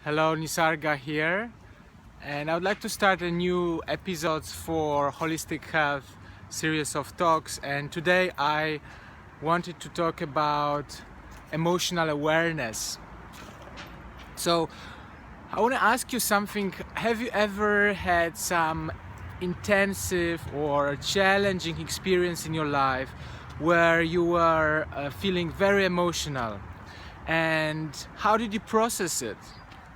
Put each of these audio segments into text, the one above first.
Hello, Nisarga here, and I would like to start a new episodes for Holistic Health series of talks. And today I wanted to talk about emotional awareness. So I want to ask you something. Have you ever had some intensive or challenging experience in your life where you were feeling very emotional? And how did you process it?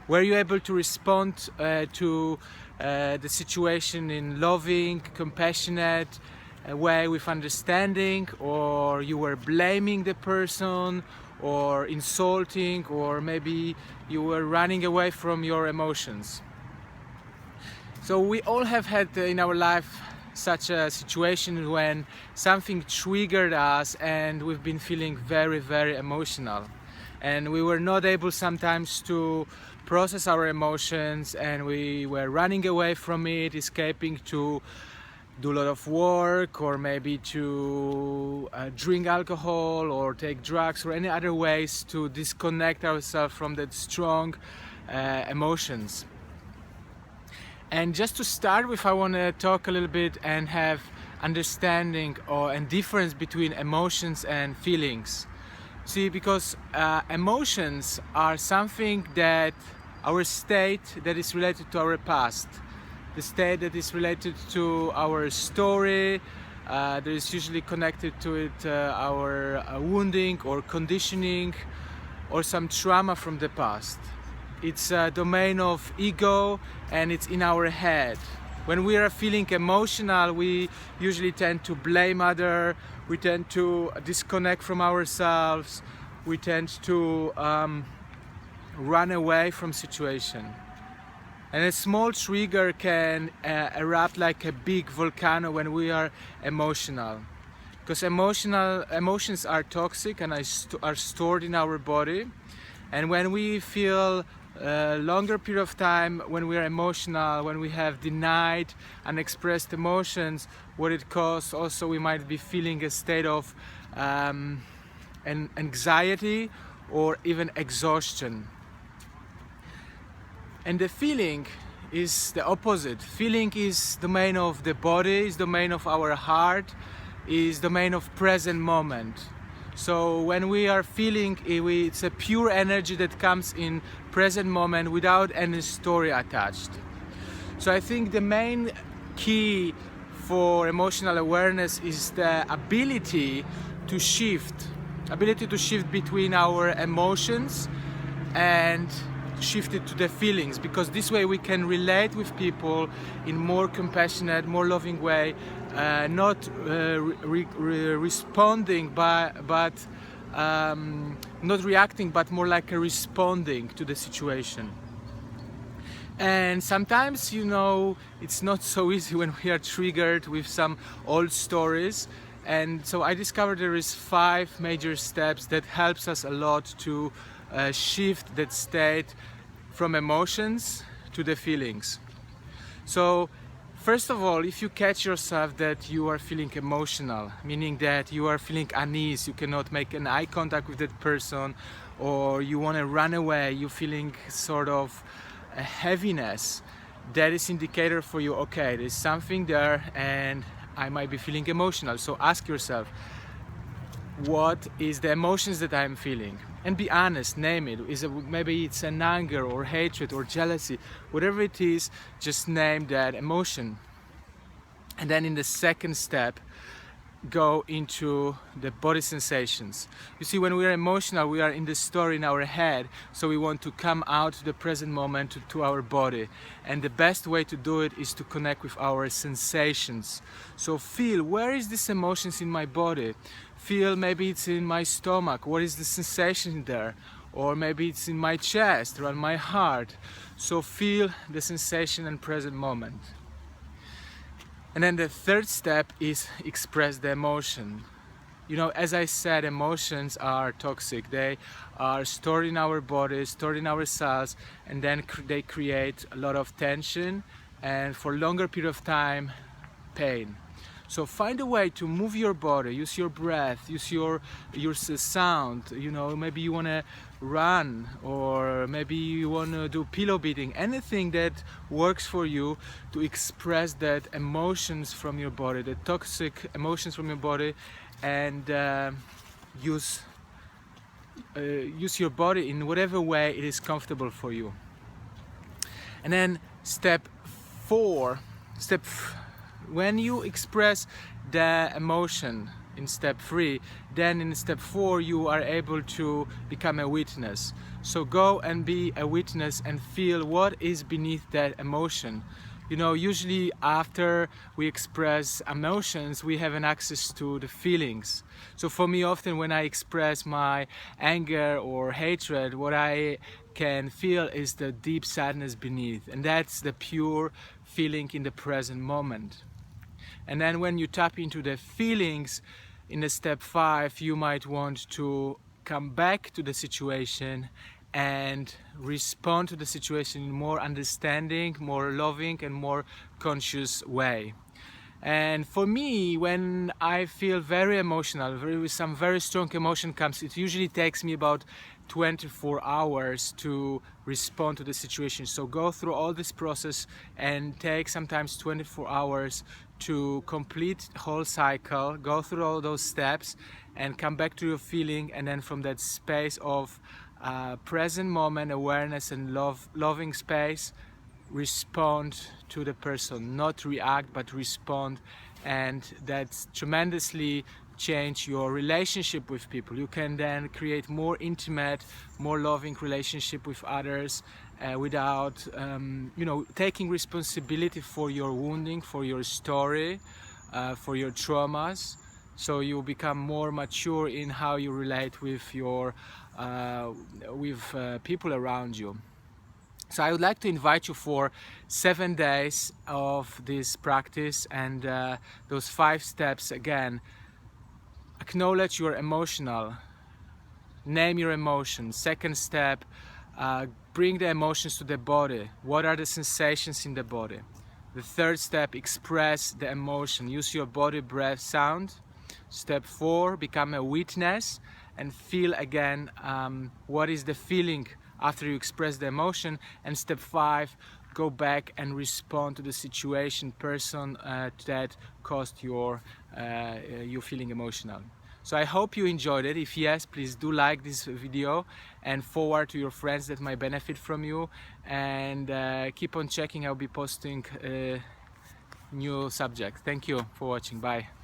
Were you able to respond to the situation in loving, compassionate way with understanding, or you were blaming the person or insulting, or maybe you were running away from your emotions? So we all have had in our life such a situation when something triggered us and we've been feeling very, very emotional. And we were not able sometimes to process our emotions, and we were running away from it, escaping to do a lot of work, or maybe to drink alcohol or take drugs, or any other ways to disconnect ourselves from that strong emotions. And just to start with, I want to talk a little bit and have understanding and difference between emotions and feelings. See, because emotions are something that our state that is related to our past, the state that is related to our story, that is usually connected to it our wounding or conditioning or some trauma from the past. It's a domain of ego, and it's in our head. When we are feeling emotional, we usually tend to blame others, we tend to disconnect from ourselves, we tend to run away from situation. And a small trigger can erupt like a big volcano when we are emotional. Because emotions are toxic and are stored in our body. And when we feel a longer period of time when we are emotional, when we have denied unexpressed emotions, what it causes also, we might be feeling a state of anxiety or even exhaustion. And the feeling is the opposite. Feeling is domain of the body, is domain of our heart, is domain of present moment. So when we are feeling, it's a pure energy that comes in present moment without any story attached. So I think the main key for emotional awareness is the ability to shift between our emotions and shift it to the feelings, because this way we can relate with people in more compassionate, more loving way, not responding but not reacting, but more like a responding to the situation. And sometimes, it's not so easy when we are triggered with some old stories. And so I discovered there is 5 major steps that helps us a lot to shift that state from emotions to the feelings. So first of all, if you catch yourself that you are feeling emotional, meaning that you are feeling unease, you cannot make an eye contact with that person, or you want to run away, you're feeling sort of a heaviness, that is indicator for you, okay, there's something there and I might be feeling emotional. So ask yourself, what is the emotions that I'm feeling? And be honest, name it. Maybe it's an anger or hatred or jealousy, whatever it is, just name that emotion. And then in the second step, go into the body sensations. You see, when we are emotional, we are in the story in our head, so we want to come out to the present moment, to our body. And the best way to do it is to connect with our sensations. So feel, where is this emotions in my body? Feel, maybe it's in my stomach, what is the sensation there? Or maybe it's in my chest, around my heart. So feel the sensation and present moment. And then the third step is express the emotion. As I said, emotions are toxic. They are stored in our bodies, stored in our cells, and then they create a lot of tension and for longer period of time, pain. So find a way to move your body, use your breath, use your sound. You know, maybe you want to run, or maybe you want to do pillow beating. Anything that works for you to express that emotions from your body, the toxic emotions from your body, and use your body in whatever way it is comfortable for you. And then step 4, when you express the emotion in step 3, then in step 4 you are able to become a witness. So go and be a witness and feel what is beneath that emotion. You know, usually after we express emotions, we have an access to the feelings. So for me, often when I express my anger or hatred, what I can feel is the deep sadness beneath, and that's the pure feeling in the present moment. And then when you tap into the feelings in the step 5, you might want to come back to the situation and respond to the situation in more understanding, more loving and more conscious way. And for me, when I feel very emotional, some very strong emotion comes, it usually takes me about 24 hours to respond to the situation. So go through all this process and take sometimes 24 hours to complete the whole cycle, go through all those steps and come back to your feeling, and then from that space of present moment awareness and loving space, respond to the person, not react but respond. And that's tremendously change your relationship with people. You can then create more intimate, more loving relationship with others without you know, taking responsibility for your wounding, for your story, for your traumas. So you become more mature in how you relate with your people around you. So I would like to invite you for 7 days of this practice, and those 5 steps again. Acknowledge you're emotional. Name your emotions. Second step, bring the emotions to the body. What are the sensations in the body? The third step, express the emotion. Use your body, breath, sound. Step 4, become a witness and feel again what is the feeling after you express the emotion. And step 5, go back and respond to the situation, person that caused you feeling emotional. So I hope you enjoyed it. If yes, please do like this video and forward to your friends that might benefit from you. And keep on checking. I'll be posting new subjects. Thank you for watching. Bye.